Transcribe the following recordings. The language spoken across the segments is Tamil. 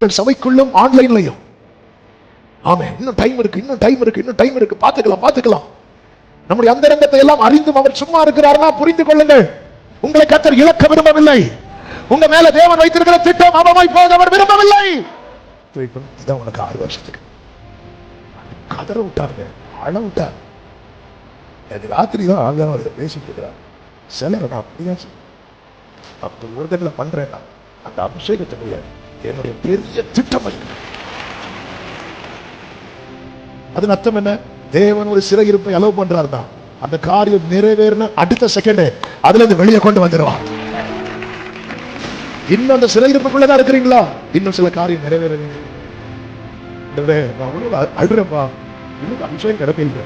சபைக்குள்ளும் ஆன்லைன்லையும். ஆமே, இன்னும் டைம் இருக்கு, பார்த்துக்கலாம். நம்முடைய அந்தரங்கத்தை எல்லாம் அறிந்தும் அவர் சும்மா இருக்கிறார்னா புரிந்து கொள்ளுங்கள், உங்களை கர்த்தர் இழக்க விரும்பவில்லை. உங்க மேல தேவன் வைத்திருக்கிற திட்டம் அவமாய் போக அவர் விரும்பவில்லை. இதான் உனக்கு 6 வருஷத்துக்கு கதற விட்டாருங்க, அழ விட்டார். ராத்திரி தான் ஆக பேசிட்டு இருக்கிறார். சிலர் நான் அப்படிதான் அப்படி ஒரு தடவை பண்றேன். அந்த அபிஷேகத்துடைய என்னுடைய பெரிய திட்டம் அது அர்த்தம் என்ன? தேவன் ஒரு சிறையிருப்பை அலோவ் பண்றாருன்னா அந்த காரியம் நிறைவேறின அடுத்த செகண்ட் அதுல இருந்து வெளியே கொண்டு வந்துடுவான். இன்னும் அந்த சிறையிருப்புக்குள்ளதான் இருக்கிறீங்களா? இன்னும் சில காரியம் நிறைவேற அழுறப்பா, இன்னும் அபிஷேகம் கிடைப்பீங்க.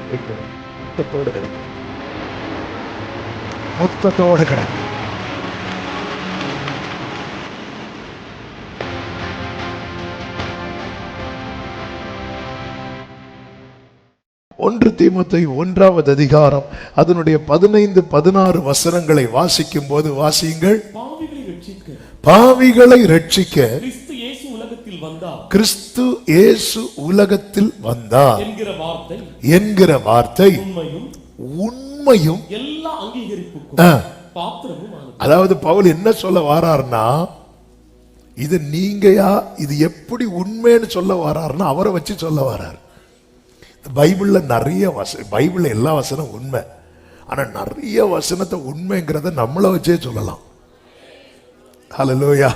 மொத்தத்தோடு கிடைக்கும். ஒன்று தீமோத்தேயு 1ஆவது அதிகாரம் அதனுடைய 15-16 வசனங்களை வாசிக்கும் போது வாசியுங்கள். பாவிகளை ரட்சிக்க கிறிஸ்து இயேசு உலகத்தில் வந்தார் என்கிற வார்த்தை உண்மையும் எல்லா அங்கீகரிப்புக்கும் பாத்திரமும். அதாவது பவுல் என்ன சொல்ல வாரார்னா, இது நீங்கயா, இது எப்படி உண்மைன்னு சொல்ல வாரார்னா அவரை வச்சு சொல்ல வாரார். பைபிள்ல நிறைய பைபிள்ல எல்லா வசனம் உண்மை, ஆனா நிறைய வசனத்தை உண்மைங்கிறத நம்மளை வச்சே சொல்லலாம். ஹல்லேலூயா.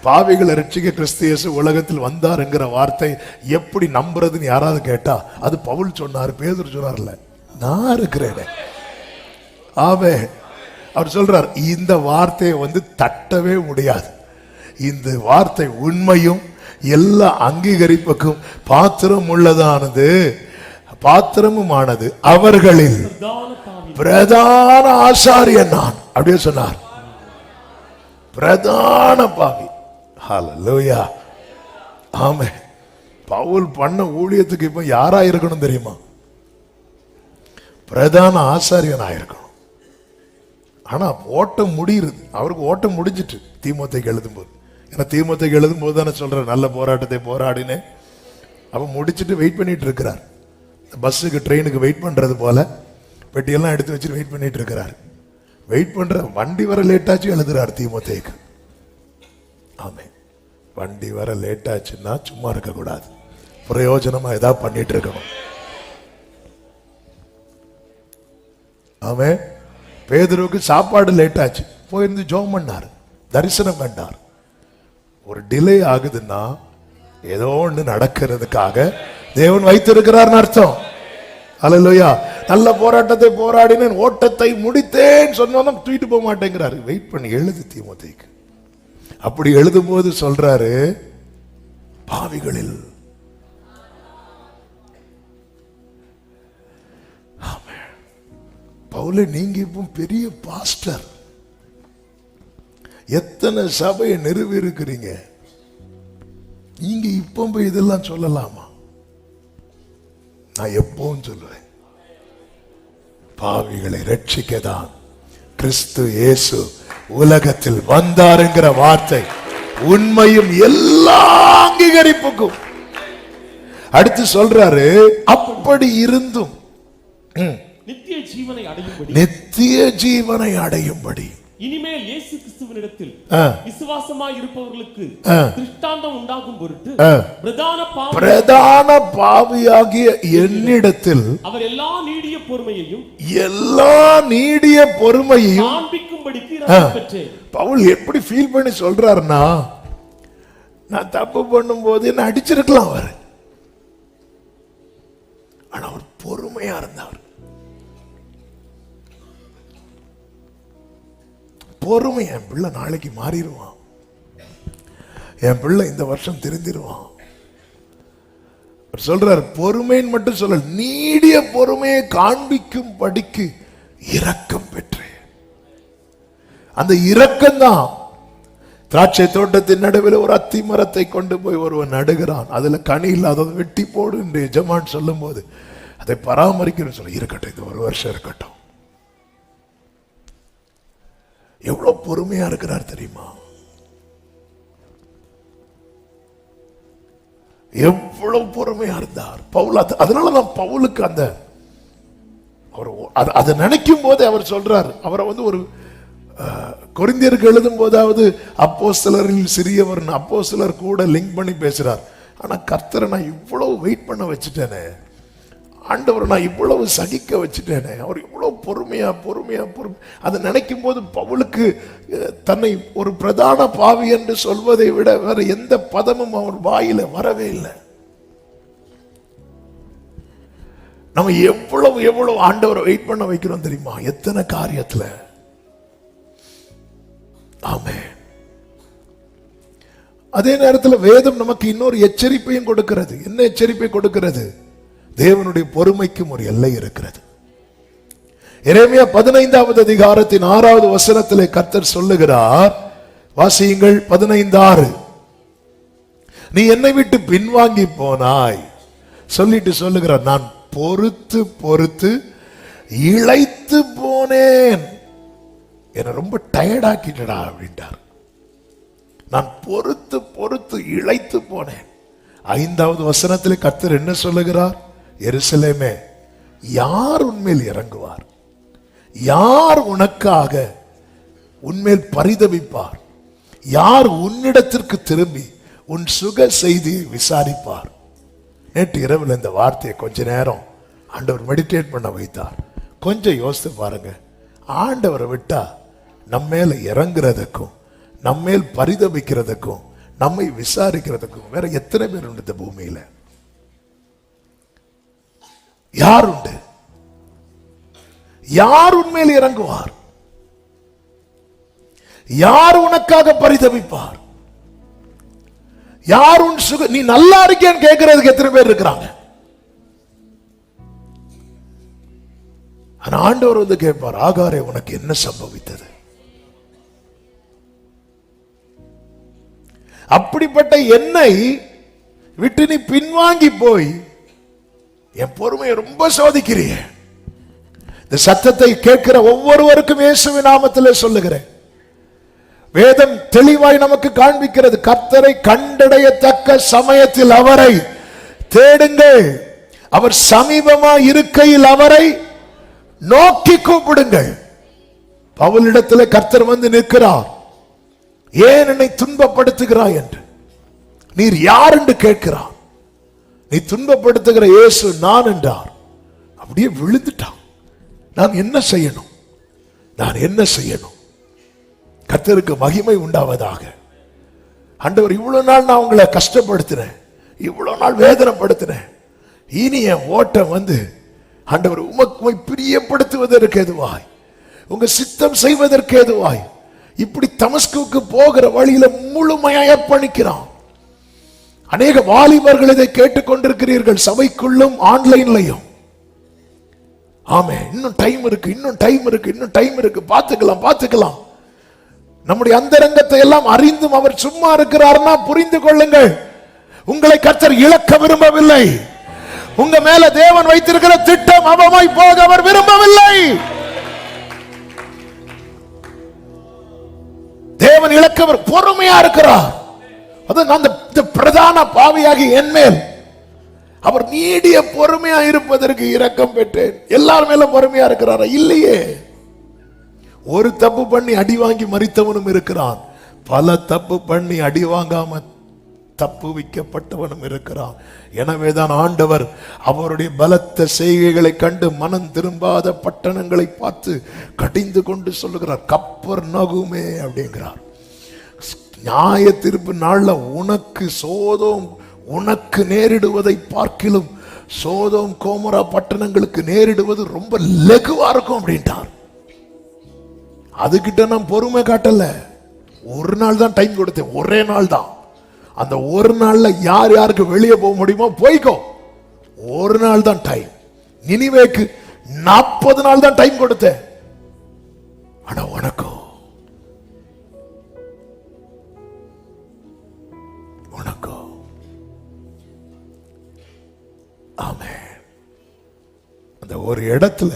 பாவிகளை ரட்சிக்க கிறிஸ்து இயேசு உலகத்தில் வந்தாருங்கிற வார்த்தை எப்படி நம்புறதுன்னு யாராவது கேட்டா அது பவுல் சொன்னார், பேதுரு சொன்னார்ல, நான் இருக்கிறேன். ஆமே, அவர் சொல்றார் இந்த வார்த்தையை தட்டவே முடியாது. இந்த வார்த்தை உண்மையும் எல்லா அங்கீகரிப்புக்கும் பாத்திரம் உள்ளதானது, பாத்திரமுமானது. அவர்களில் பிரதான ஆசாரியன் நான், அப்படியே சொன்னார். பிரதான பாவி. ஹல்லேலூயா. ஆமே, பவுல் பண்ண ஊழியத்துக்கு இப்ப யாரா இருக்கணும் தெரியுமா? பிரதான ஆசாரியன் ஆயிருக்கணும். ஆனா ஓட்டம் முடியுது, அவருக்கு ஓட்டம் முடிஞ்சிட்டு தீமோத்தேயுக்கு எழுதும்போது. ஏன்னா தீமோத்தேயுக்கு எழுதும்போது தானே சொல்ற நல்ல போராட்டத்தை போராடினேன். அப்ப முடிச்சுட்டு வெயிட் பண்ணிட்டு இருக்கிறார். பஸ்ஸுக்கு ட்ரெயினுக்கு வெயிட் பண்றது போல பெட்டியெல்லாம் எடுத்து வச்சுட்டு வெயிட் பண்ணிட்டு இருக்கிறார். வெயிட் பண்ற வண்டி வர லேட்டாச்சு எழுதுறார் தீமோத்தேயுக்கு. ஆமே, வண்டி வர லேட்டாச்சுன்னா சும்மா இருக்க கூடாது, பிரயோஜனமா ஏதாவது பண்ணிட்டு இருக்கணும். ஆமே, பேதுருவுக்கு சாப்பாடு லேட் ஆச்சு, போயிருந்து ஜெபம் பண்ணார், தரிசனம் கண்டார். ஒரு டிலே ஆகுதுன்னா ஏதோ ஒன்று நடக்கிறதுக்காக தேவன் வைத்திருக்கிறார் அர்த்தம். ஹல்லேலூயா. நல்ல போராட்டத்தை போராடினேன், ஓட்டத்தை முடித்தேன் சொன்னாலும் தூக்கிட்டு போக மாட்டேங்கிறாரு. வெயிட் பண்ணி எழுது தீமோத்தேயுக்கு. அப்படி எழுதும் போது சொல்றாரு, பாவிகளில் பவுலே, நீங்க இப்போ பெரிய பாஸ்டர், எத்தனை சபையை நிறுவி இருக்கிறீங்க, நீங்க இப்போ போய் இதெல்லாம் சொல்லலாமா? நான் எப்பவும் சொல்லுவேன், பாவிகளை ரட்சிக்கதான் கிறிஸ்து இயேசு உலகத்தில் வந்தாருங்கிற வார்த்தை உண்மையும் எல்லா அங்கீகரிப்புக்கும். அடுத்து சொல்றாரு, அப்படி இருந்தும் நித்திய ஜீவனை அடையும்படி இனிமேல் இயேசு கிறிஸ்துவினிடத்தில் விசுவாசமாய் இருப்பவர்களுக்கு திருஷ்டாந்தம் உண்டாகும் பொருட்டு பிரதான பாவியாகிய என்னிடத்தில் அவர் எல்லா நீடிய பொறுமையையும் காண்பிக்கும்படிக்கு பெற்றேன். பவுல் எப்படி ஃபீல் பண்ணி சொல்றாருன்னா, நான் தப்பு பண்ணும் போது என்ன அடிச்சிருக்கலாம் அவர், ஆனா அவர் பொறுமையா இருந்தார். பொறுமை, என் பிள்ளை நாளைக்கு மாறிடுவான், என் பிள்ளை இந்த வருஷம் திருந்திடுவான் சொல்றார். பொறுமைன்னு மட்டும் சொல்ல, நீடிய பொறுமையை காண்பிக்கும் படிக்கு இரக்கம் பெற்றேன். அந்த இரக்கம் தான் திராட்சை தோட்டத்தின் நடுவில் ஒரு அத்தி மரத்தை கொண்டு போய் ஒருவன் நடுகிறான், அதுல கனி இல்லாத வெட்டி போடு என்று எஜமான் சொல்லும் போது அதை பராமரிக்கணும் சொல்ல, இருக்கட்டும் இது ஒரு வருஷம் இருக்கட்டும். எவ்வளவு பொறுமையா இருக்கிறார் தெரியுமா? எவ்வளவு பொறுமையா இருந்தார் பவுல். அதனாலதான் பவுலுக்கு அந்த அவர் அதை நினைக்கும் போது அவர் சொல்றார், அவரை ஒரு கொரிந்தியருக்கு எழுதும் போதாவது அப்போஸ்தலரில் சிறியவர், அப்போஸ்தலர் கூட லிங்க் பண்ணி பேசுறார். ஆனா கர்த்தரை நான் இவ்வளவு வெயிட் பண்ண வச்சுட்டேனே, ஆண்டவரை நான் இவ்வளவு சகிக்க வச்சுட்டேனே, அவர் இவ்வளவு பொறுமையா பொறுமையா அதை நினைக்கும் போது பவுலுக்கு தன்னை ஒரு பிரதான பாவி என்று சொல்வதை விட வேற எந்த பதமும் அவர் வாயில வரவே இல்லை. நம்ம எவ்வளவு எவ்வளவு ஆண்டவரை வெயிட் பண்ண வைக்கிறோம் தெரியுமா? எத்தனை காரியத்துல. ஆமென். அதே நேரத்தில் வேதம் நமக்கு இன்னொரு எச்சரிப்பையும் கொடுக்கிறது. என்ன எச்சரிப்பை கொடுக்கிறது? தேவனுடைய பொறுமைக்கும் ஒரு எல்லை இருக்கிறது. எரேமியா 15வது அதிகாரத்தின் 6வது வசனத்திலே கர்த்தர் சொல்லுகிறார், வாசியுங்கள் 15:6. நீ என்னை விட்டு பின்வாங்கி போனாய் சொல்லிட்டு சொல்லுகிறார், நான் பொறுத்து பொறுத்து இளைத்து போனேன். என்ன ரொம்ப டயர்டாக்கிட்டடா அப்படின்ட்டார். நான் பொறுத்து பொறுத்து இளைத்து போனேன். 5வது வசனத்தில் கர்த்தர் என்ன சொல்லுகிறார்? எருசலேமே, யார் உன்மேல் இறங்குவார்? யார் உனக்காக உன்மேல் பரிதபிப்பார்? யார் உன்னிடத்திற்கு திரும்பி உன் சுக செய்தியை விசாரிப்பார்? நேற்று இரவில் இந்த வார்த்தையை கொஞ்ச நேரம் ஆண்டவர் மெடிடேட் பண்ண வைத்தார். கொஞ்சம் யோசித்து பாருங்க. ஆண்டவரை விட்டா நம்மேல இறங்குறதுக்கும் நம்மேல் பரிதபிக்கிறதுக்கும் நம்மை விசாரிக்கிறதுக்கும் வேற எத்தனை பேர் உண்டு இந்த பூமியில? யார் உண்டு? யார் உன்மேல் இறங்குவார்? யார் உனக்காக பரிதபிப்பார்? யார் உன் சுக நீ நல்லா இருக்கேன்னு கேட்கறதுக்கு எத்தனை பேர் இருக்கிறாங்க? ஆனா ஆண்டவர் கேட்பார், ஆகாரே உனக்கு என்ன சம்பவித்தது? அப்படிப்பட்ட என்னை விட்டு நீ பின்வாங்கி போய் என் பொறுமையை ரொம்ப சோதிக்கிறீ. இந்த சத்தத்தை கேட்கிற ஒவ்வொருவருக்கும் இயேசுவின் நாமத்திலே சொல்லுகிறேன், வேதம் தெளிவாய் நமக்கு காண்பிக்கிறது, கர்த்தரை கண்டடையத்தக்க சமயத்தில் அவரை தேடுங்கள், அவர் சமீபமா இருக்கையில் அவரை நோக்கி கூப்பிடுங்கள். பவுலிடத்தில் கர்த்தர் வந்து நிற்கிறார். ஏன் என்னை துன்பப்படுத்துகிறாய் என்று. நீர் யார் என்று கேட்கிறார். நீ துன்பப்படுத்துகிற இயேசு நான் என்றார். அப்படியே விழுந்துட்டான். நான் என்ன செய்யணும்? நான் என்ன செய்யணும்? கர்த்தருக்கு மகிமை உண்டாவதாக. ஆண்டவர், இவ்வளவு நாள் நான் உங்களை கஷ்டப்படுத்தினேன், இவ்வளவு நாள் வேதனைப்படுத்தினேன். இனி என் ஓட்டம் ஆண்டவர் உமக்கு பிரியப்படுத்துவதற்கு எதுவாய், உங்க சித்தம் செய்வதற்கு எதுவாய் இப்படி தமஸ்குவுக்கு போகிற வழியில முழுமையா அர்ப்பணிக்கிறான். அநேக வாலிபர்கள் இதை கேட்டுக்கொண்டிருக்கிறீர்கள், சபைக்குள்ளும் ஆன்லைன்லையும். ஆமே, இன்னும் டைம் இருக்கு, இன்னும் டைம் இருக்கு, இன்னும் டைம் இருக்கு, பார்த்துக்கலாம் பார்த்துக்கலாம். நம்முடைய அந்தரங்கத்தை எல்லாம் அறிந்தும் அவர் சும்மா இருக்கிறார்னா புரிந்து கொள்ளுங்கள், உங்களை கர்த்தர் இழக்க விரும்பவில்லை. உங்க மேல தேவன் வைத்திருக்கிற திட்டம் அவமாய் போக அவர் விரும்பவில்லை. தேவன் இழக்கவர் பொறுமையா இருக்கிறார். அந்த பிரதான பாவியாகி என் மேல் அவர் நீடிய பொறுமையா இருப்பதற்கு இரக்கம் பெற்றேன். எல்லார் மேல பொறுமையா இருக்கிறாரா? இல்லையே. ஒரு தப்பு பண்ணி அடி வாங்கி மரித்தவனும் இருக்கிறான், பல தப்பு பண்ணி அடி வாங்காம தப்பு வைக்கப்பட்டவனும் இருக்கிறான். எனவேதான் ஆண்டவர் அவருடைய பலத்த செய்கைகளை கண்டு மனம் திரும்பாத பட்டணங்களை பார்த்து கடிந்து கொண்டு சொல்லுகிறார், கப்பர்நகூமே அப்படிங்கிறார். நியாய தீர்ப்பு நாள்ல உனக்கு சோதோம் உனக்கு நேரிடுவதை பார்க்கிலும் சோதோம் கோமரா பட்டணங்களுக்கு நேரிடுவது ரொம்ப லகுவா இருக்கும் அப்படின்ட்டார். அதுகிட்ட நான் பொறுமை காட்டல. ஒரு நாள் தான் டைம் கொடுத்தேன், ஒரே நாள் தான். அந்த ஒரு நாள்ல யார் யாருக்கு வெளியே போக முடியுமோ போய்க்கோ. ஒரு நாள் தான் டைம். நினிவேக்கு 40 நாள் தான் டைம் கொடுத்தேன். ஆனா உனக்கோ ஆமென். அந்த ஒரு இடத்துல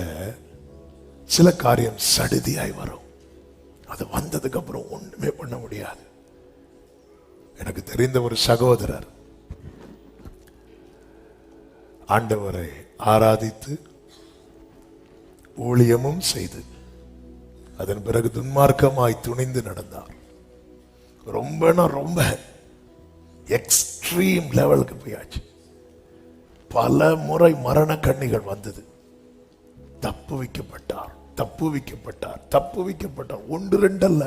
சில காரியம் சடுதியாய் வரும். அது வந்ததுக்கு அப்புறம் ஒண்ணுமே பண்ண முடியாது. எனக்கு தெரிந்த ஒரு சகோதரர் ஆண்டவரை ஆராதித்து ஊழியமும் செய்து அதன் பிறகு துன்மார்க்கமாய் துணிந்து நடந்தார். ரொம்ப எக்ஸ்ட்ரீம் லெவலுக்கு போயாச்சு. பல முறை மரண கண்ணிகள் வந்தது. தப்புவிக்கப்பட்டார். ஒன்று ரெண்டல்ல,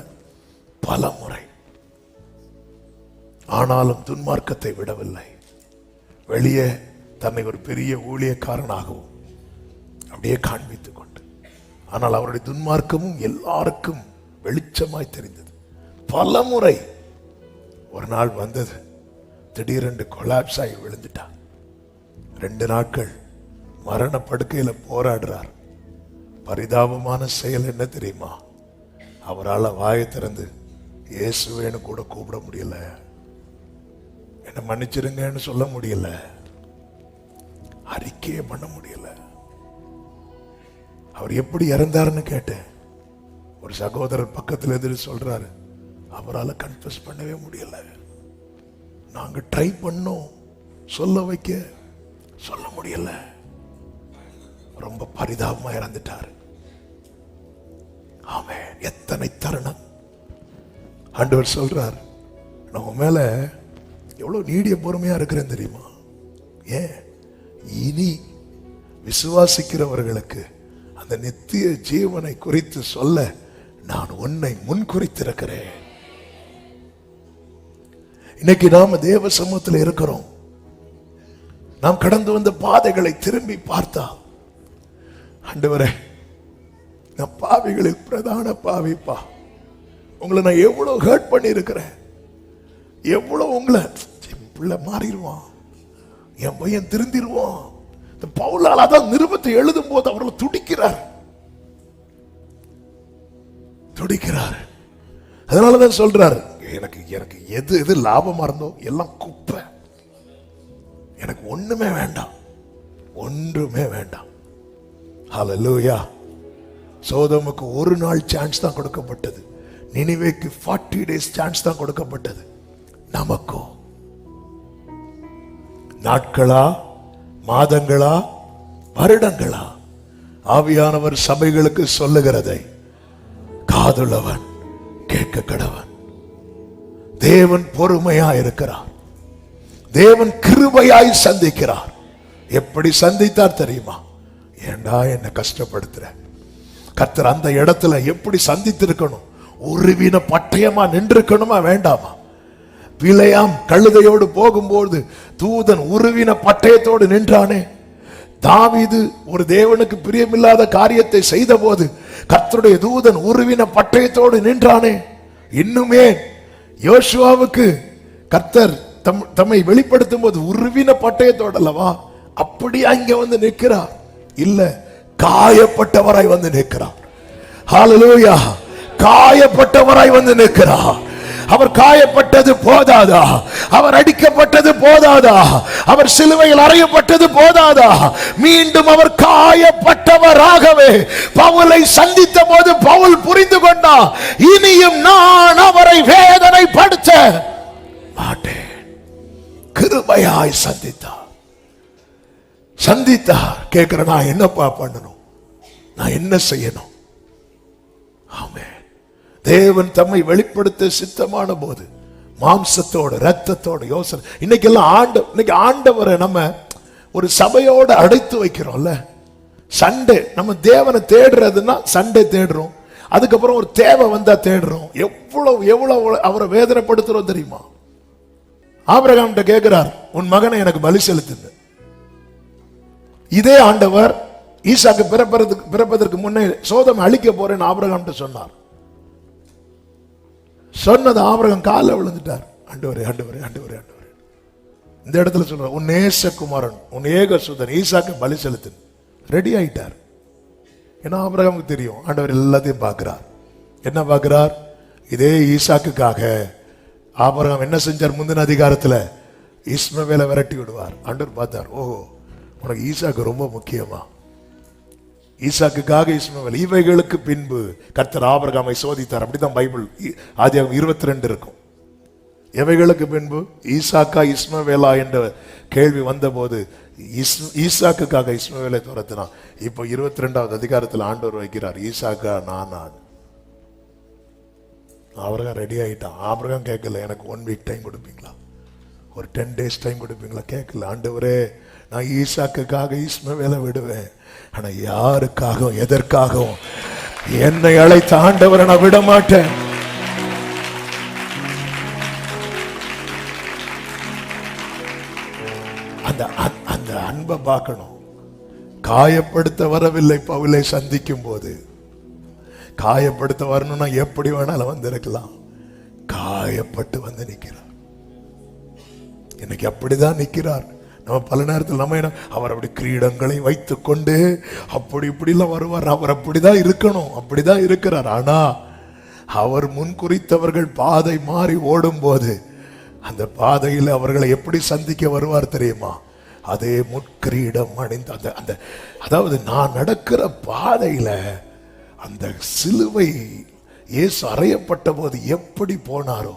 பல முறை. ஆனாலும் துன்மார்க்கத்தை விடவில்லை. வெளியே தன்னை ஒரு பெரிய ஊழியக்காரனாகவும் அப்படியே காண்பித்துக் கொண்டு, ஆனால் அவருடைய துன்மார்க்கமும் எல்லாருக்கும் வெளிச்சமாய் தெரிந்தது. பல முறை. ஒரு நாள் வந்தது, திடீரென்று கொலாப்ஸ் ஆகி விழுந்துட்டார். 2 நாட்கள் மரண படுக்கையில போராடுறார். பரிதாபமான செயல் என்ன தெரியுமா? அவரால் வாயை திறந்து இயேசுவேன்னு கூட கூப்பிட முடியல, என்ன மன்னிச்சிருங்கன்னு சொல்ல முடியல, அறிக்கையே பண்ண முடியல. அவர் எப்படி இறந்தாருன்னு கேட்டேன். ஒரு சகோதரர் பக்கத்தில் எதிர்த்து சொல்றாரு, அவரால் கன்ஃபஸ் பண்ணவே முடியல. நாங்க ட்ரை பண்ணோம், சொல்ல முடியல. ரொம்ப பரிதாபமா இறந்துட்டாரு. ஆமென். எத்தனை தருணம். ஆண்டவர் சொல்றார், நம்ம மேல எவ்வளவு நீடிய பொறுமையா இருக்கிறேன் தெரியுமா? ஏன்? இனி விசுவாசிக்கிறவர்களுக்கு அந்த நித்திய ஜீவனை குறித்து சொல்ல நான் உன்னை முன் குறித்திருக்கிறேன். இன்னைக்கு நாம தேவ சமூகத்தில் இருக்கிறோம். நாம் கடந்து வந்த பாதைகளை திரும்பி பார்த்தா, ஆண்டவரே, நான் பாவிகளில் பிரதான பாவிப்பா, உங்களை நான் எவ்வளவு ஹர்ட் பண்ணி இருக்கிறேன், எவ்வளவு உங்களை, என் பிள்ளை மாறிடுவான், என் பையன் திருந்திடுவான். இந்த பவுலால் அதான் நிருபத்தை எழுதும் போது அவர்கள் துடிக்கிறார். அதனாலதான் சொல்றாரு, எனக்கு எனக்கு எது எது லாபமா இருந்தோ எல்லாம் குப்பை, எனக்கு ஒண்ணுமே வேண்டாம். ஹல்லேலூயா. சோதோமுக்கு ஒரு நாள் சான்ஸ் தான் கொடுக்கப்பட்டது, நினிவேக்கு 40 days சான்ஸ் தான் கொடுக்கப்பட்டது. நமக்கோ நாட்களா, மாதங்களா, வருடங்களா? ஆவியானவர் சபைகளுக்கு சொல்லுகிறதை காதுள்ளவன் கேட்க கடவன். தேவன் பொறுமையா இருக்கிறார். தேவன் கிருபையாய் சந்திக்கிறார். எப்படி சந்தித்தார் தெரியுமா? ஏண்டா என்ன கஷ்டப்படுத்துற? கர்த்தர் அந்த இடத்துல எப்படி சந்தித்திருக்கணும்? உருவின பட்டயமா நின்றிருக்கணுமா வேண்டாமா? பிழையாம் கழுதையோடு போகும்போது தூதன் உருவின பட்டயத்தோடு நின்றானே. தாவீது ஒரு தேவனுக்கு பிரியமில்லாத காரியத்தை செய்த போது கர்த்தருடைய தூதன் உருவின பட்டயத்தோடு நின்றானே. இன்னுமே யோசுவாவுக்கு கர்த்தர் தம்மை வெளிப்படுத்தும் போது உருவின பட்டயத்தோடு அல்லவா? அப்படி அங்க வந்து நிற்கிறார். இல்ல, காயப்பட்டவராய் வந்து நிற்கிறார். ஹல்லேலூயா. காயப்பட்டவராய் வந்து நிற்கிறார். அவர் காயப்பட்டது போதாதா? அவர் அடிக்கப்பட்டது போதாதா? அவர் சிலுவையில் அறையப்பட்டது போதாதா? மீண்டும் அவர் காயப்பட்டவராகவே பவுலை சந்தித்த போது பவுல் புரிந்து கொண்டார், இனியும் நான் அவரை வேதனைப்படுத்த மாட்டேன். கிருபையாய் சந்தித்தார். கேட்கிற, நான் என்னப்பா பண்ணணும்? நான் என்ன செய்யணும்? ஆமென். தேவன் தம்மை வெளிப்படுத்த சித்தமான போது மாம்சத்தோடு இரத்தத்தோடு யோசனை. இன்னைக்கு ஆண்டவரை நம்ம ஒரு சபையோடு அடைத்து வைக்கிறோம்ல. சண்டே நம்ம தேவனை தேடுறதுன்னா சண்டே தேடுறோம், அதுக்கப்புறம் ஒரு தேவை வந்தா தேடுறோம். எவ்வளவு அவரை வேதனைப்படுத்துறோம் தெரியுமா? ஆபிரகாம் கேட்கிறார், உன் மகனை எனக்கு பலி செலுத்துங்க. இதே ஆண்டவர் ஈசாக்கு பிறப்பதற்கு முன்னே சோதோமை அழிக்க போறேன்னு ஆபிரகாம் சொன்னார். சொன்னது ஆபிரகாம் காலில் விழுந்துட்டார். ஆண்டவரே ஆண்டவரே ஆண்டவரே ஆண்டவரே. இந்த இடத்துல சொல்ற, உன் நேசகுமாரன் உன் ஏகசுதன் ஈசாக்கு பலி செலுத்து. ரெடி ஆயிட்டார். ஏன்னா ஆபிரகாமுக்கு தெரியும் ஆண்டவர் எல்லாத்தையும் பார்க்கிறார். என்ன பார்க்கிறார்? இதே ஈசாக்குக்காக ஆபிரகாம் என்ன செஞ்சார்? முந்தின அதிகாரத்துல இஸ்மவேலை விரட்டி விடுவார். ஆண்டவர் பார்த்தார், ஓஹோ, உனக்கு ஈசாக்கு ரொம்ப முக்கியமா? ஈசாக்குக்காக இஸ்மவேல். இவைகளுக்கு பின்பு கர்த்தர் ஆபிரகாமை சோதித்தார். அப்படிதான் பைபிள் ஆதியாகமம் 22 இருக்கும். எவைகளுக்கு பின்பு? ஈசாக்கா இஸ்மவேலா என்ற கேள்வி வந்த போது ஈசாக்குக்காக இஸ்மவேலை துரத்தினான். இப்போ 22வது அதிகாரத்தில் ஆண்டவர் வைக்கிறார், ஈசாக்கா நான் அவருக்கும் ரெடி ஆகிட்டான். ஆபிரகாம் கேட்கல, எனக்கு 1 வீக் டைம் கொடுப்பீங்களா, ஒரு 10 days டைம் கொடுப்பீங்களா கேட்கல. ஆண்டவரே, நான் ஈசாக்குக்காக இஸ்மவேலை விடுவேன், ஆனா யாருக்காகவும் எதற்காகவும் என்னை அழைத்த ஆண்டவரை நான் விட மாட்டேன். அந்த அன்பை பார்க்கணும். காயப்படுத்த வரவில்லை பவுலை சந்திக்கும் போது. காயப்படுத்த வரணும்னா எப்படி வேணாலும் வந்திருக்கலாம், காயப்பட்டு வந்து நிற்கிறார். இன்னைக்கு அப்படிதான் நிற்கிறார். நம்ம பல நேரத்தில் நம்ம என்ன, அவர் அப்படி கிரீடங்களை வைத்துக் கொண்டு அப்படி இப்படிலாம் வருவார், அவர் அப்படிதான் இருக்கணும், அப்படிதான் இருக்கிறார். ஆனா அவர் முன்குறித்தவர்கள் பாதை மாறி ஓடும் போது அந்த பாதையில் அவர்களை எப்படி சந்திக்க வருவார் தெரியுமா? அதே முட்கிரீடம் அணிந்த அந்த அதாவது நான் நடக்கிற பாதையில அந்த சிலுவை இயேசு அறையப்பட்ட போது எப்படி போனாரோ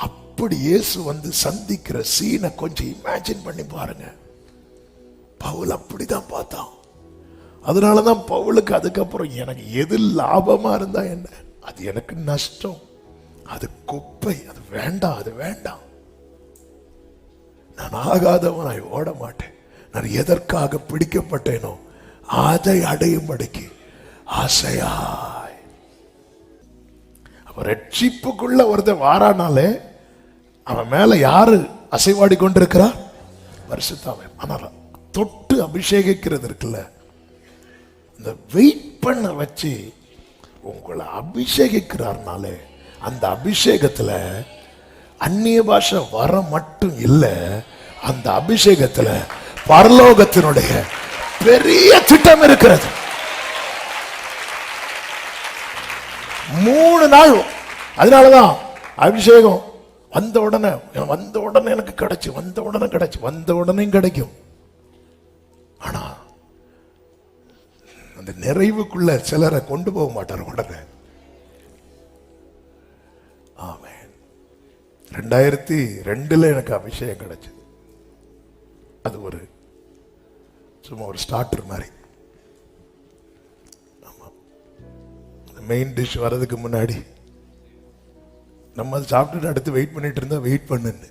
அப்படி இயேசு வந்து சந்திக்கிற சீனை கொஞ்சம் இமேஜின் பண்ணி பாருங்க. பவுல் அப்படிதான் பார்த்தான். அதனாலதான் பவுலுக்கு அதுக்கப்புறம் எனக்கு எது லாபமா இருந்தா என்ன, அது எனக்கு நஷ்டம், அது குப்பை, அது வேண்டாம், அது வேண்டாம். நான் ஆகாதவனாய் ஓட மாட்டேன். நான் எதற்காக பிடிக்கப்பட்டேனோ அதை அடையும்படிக்கு ஆசையாய். அப்ப ரட்சிப்புக்குள்ள ஒருத்தன் வாரானாலே அவன் மேல யாரு அசைவாடி கொண்டிருக்கிறார்? பரிசுத்தாவே. ஆனால் தொட்டு அபிஷேகிக்கிறது இருக்குல்ல, இந்த வெயிட் பண்ண வச்சு உங்களை அபிஷேகிக்கிறார்னாலே அந்த அபிஷேகத்துல அந்நிய பாஷை வர மட்டும் இல்ல, அந்த அபிஷேகத்துல பரலோகத்தினுடைய பெரிய திட்டம் இருக்கிறது. 3 நாள். அதனாலதான் அபிஷேகம் வந்த உடனே எனக்கு கிடைச்சு, வந்த உடனே கிடைக்கும். ஆனா அந்த நிறைவுக்குள்ள சிலரை கொண்டு போக மாட்டார் உடனே. ஆமென். 2002 எனக்கு அபிஷேகம் கிடைச்சது. அது ஒரு சும்மா ஒரு ஸ்டார்டர் மாதிரி. ஆமா, மெயின் டிஷ் வர்றதுக்கு முன்னாடி நம்ம அதை சாப்பிட்டுட்டு அடுத்து வெயிட் பண்ணிட்டு இருந்தா வெயிட் பண்ணுன்னு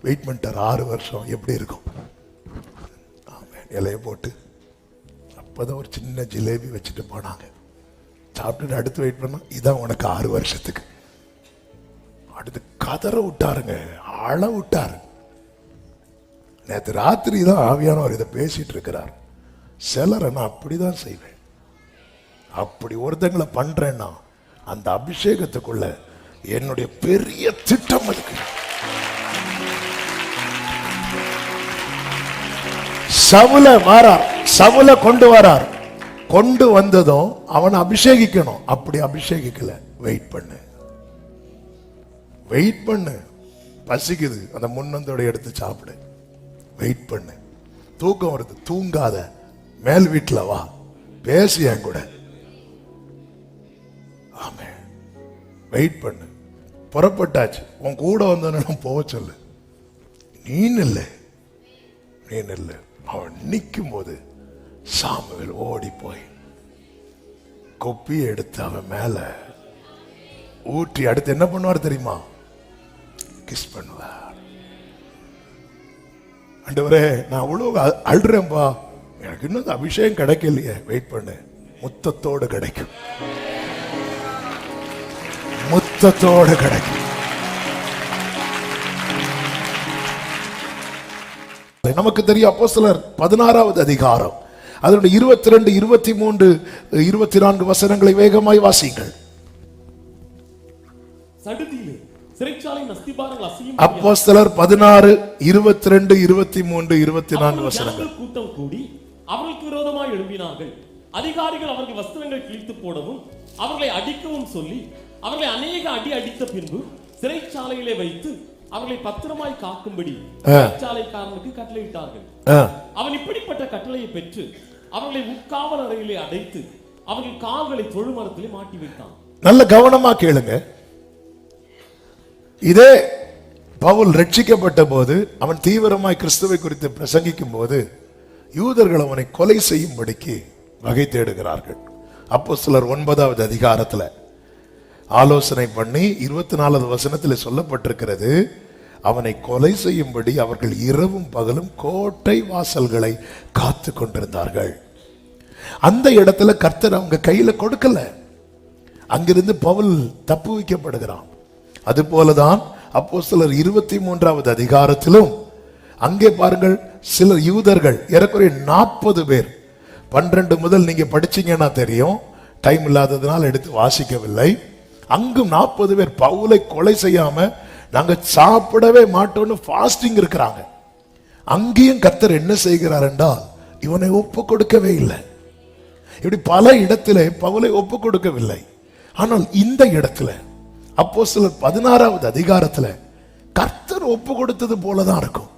வெயிட் பண்ணிட்டார் 6 வருஷம். எப்படி இருக்கும்? ஆமென். இலைய போட்டு அப்பதான் ஒரு சின்ன ஜிலேபி வச்சுட்டு போனாங்க. சாப்பிட்டுட்டு அடுத்து வெயிட் பண்ணா, இதான் உனக்கு 6 வருஷத்துக்கு. அடுத்து கதற விட்டாருங்க, அழ விட்டாரு. நேற்று ராத்திரி தான் ஆவியானவர் இதை பேசிட்டு இருக்கிறார். சிலரை நான் அப்படிதான் செய்வேன். அப்படி ஒருத்தங்களை பண்றேன்னா அந்த அபிஷேகத்துக்குள்ள என்னுடைய பெரிய திட்டம் இருக்கு. சவுல கொண்டு வரார். கொண்டு வந்ததும் அவனை அபிஷேகிக்கணும். அப்படி அபிஷேகிக்கல, வெயிட் பண்ணு. பசிக்குது, அந்த முன்னந்தோட எடுத்து சாப்பிடு. வெயிட் பண்ணு. தூக்கம் வருது, தூங்காத, மேல் வீட்டுல வா, பேசி என் கூட. ஆமே, வெயிட் பண்ணு. புறப்பட்டாச்சு, உன் கூட வந்தவன போக சொல்லு. நீ நில்லு. அவன் நிற்கும் போது சாமுவேல் ஓடி போய் கொப்பி எடுத்து அவன் மேல ஊற்றி அடுத்து என்ன பண்ணுவார் தெரியுமா? கிஸ் பண்ணுவார். ஆண்டவரே, நான் அவ்வளவு அழுறேன்பா, எனக்கு இன்னும் அபிஷேகம் கிடைக்கலையே. வெயிட் பண்ணு, முத்தத்தோடு கிடைக்கும். நமக்கு தெரியும் அப்போஸ்தலர் 16வது அதிகாரம் அதனுடைய 22, 23, 24 வசனங்களை வேகமாய் வாசிங்கள். அப்போஸ்தலர் 16, 22, 23, 24 வசனங்கள். கூட்டம் கூடி அவர்களுக்கு விரோதமாய் எழும்பினார்கள். அதிகாரிகள் அவர்கள் வஸ்திரங்களை கிழித்து போடவும் அவர்களை அடிக்கவும் சொல்லி அவர்களை அநேக அடி அடித்த பின்பு சிறைச்சாலையிலே வைத்து அவர்களை பத்திரமாய் காக்கும்படி சிறைச்சாலைக்காரனுக்கு கட்டளையிட்டார்கள். அவன் இப்படிப்பட்ட கட்டளையை பெற்று அவர்களை உட்காவல் அறையிலே அடைத்து அவர்கள் கால்களை தொழுமரத்திலே மாட்டி வைத்தான். நல்ல கவனமா கேளுங்க. இதே பவுல் ரட்சிக்கப்பட்ட போது அவன் தீவிரமாய் கிறிஸ்துவை குறித்து பிரசங்கிக்கும் போது யூதர்கள் அவனை கொலை செய்யும்படிக்கு வகை தேடுகிறார்கள். அப்போஸ்தலர் 9வது அதிகாரத்துல ஆலோசனை பண்ணி 24வது வசனத்தில் சொல்லப்பட்டிருக்கிறது, அவனை கொலை செய்யும்படி அவர்கள் இரவும் பகலும் கோட்டை வாசல்களை காத்து கொண்டிருந்தார்கள். அந்த இடத்துல கர்த்தர் அவங்க கையில கொடுக்கல. அங்கிருந்து பவுல் தப்பு வைக்கப்படுகிறான். அது போலதான் அப்போஸ்தலர் 23வது அதிகாரத்திலும் அங்கே பாருங்கள், சில யூதர்கள் ஏறக்குறைய 40 பேர், 12 முதல் நீங்க படிச்சீங்கன்னா தெரியும், டைம் இல்லாததுனால எடுத்து வாசிக்கவில்லை. அங்கும் 40 பேர் பவுலை கொலை செய்யாம நாங்க சாப்பிடவே மாட்டோம்னு ஃபாஸ்டிங் இருக்கிறாங்க. அங்கேயும் கர்த்தர் என்ன செய்கிறார் என்றால் இவனை ஒப்பு கொடுக்கவே இல்லை. இப்படி பல இடத்திலே பவுலை ஒப்பு கொடுக்கவில்லை. ஆனால் இந்த இடத்துல அப்போஸ்தலர் 16வது அதிகாரத்துல கர்த்தர் ஒப்பு கொடுத்தது போலதான் இருக்கும்.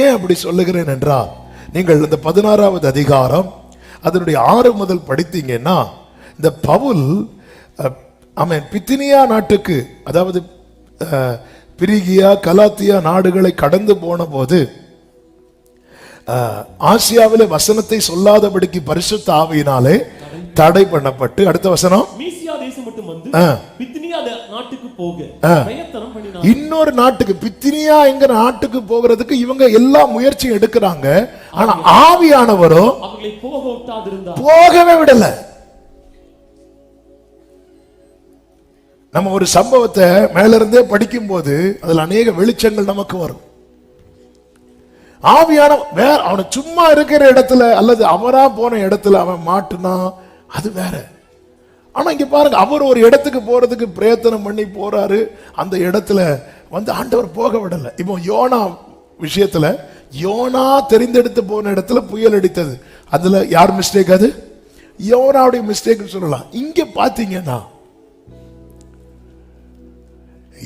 ஏன் அப்படி சொல்லுகிறேன் என்றால், நீங்கள் இந்த 16வது அதிகாரம் அதனுடைய 6 முதல் படித்தீங்கன்னா, இந்த பவுல் பித்தினியா நாட்டுக்கு, அதாவது பிரிகியா கலாத்தியா நாடுகளை கடந்து போன போது ஆசியாவிலே வசனத்தை சொல்லாதபடிக்கு பரிசுத்த ஆவியினாலே தடை பண்ணப்பட்டு, அடுத்த வசனம், மீசியா தேசம் மட்டும் வந்து பித்தினியா நாட்டுக்கு போக பிரயத்தனம் பண்ணினார். இன்னொரு நாட்டுக்கு, பித்தினியா என்கிற நாட்டுக்கு போகிறதுக்கு இவங்க எல்லா முயற்சியும் எடுக்கிறாங்க. ஆனா ஆவியானவரோ அவர்களை போக விட்டாதிருந்தார், போகவே விடல. நம்ம ஒரு சம்பவத்தை மேல இருந்தே படிக்கும் போது அதுல அநேக வெளிச்சங்கள் நமக்கு வரும். ஆவியான வேற, அவனை சும்மா இருக்கிற இடத்துல அல்லது அவரா போன இடத்துல அவன் மாட்டுனா அது வேற. ஆனா இங்க பாருங்க, அவர் ஒரு இடத்துக்கு போறதுக்கு பிரயத்தனம் பண்ணி போறாரு. அந்த இடத்துல வந்து ஆண்டவர் போக விடல. இப்போ யோனா விஷயத்துல, யோனா தெரிந்தெடுத்து போன இடத்துல புயல் அடித்தது, அதுல யார் மிஸ்டேக்? அது யோனாவுடைய மிஸ்டேக் சொல்லலாம். இங்க பாத்தீங்கன்னா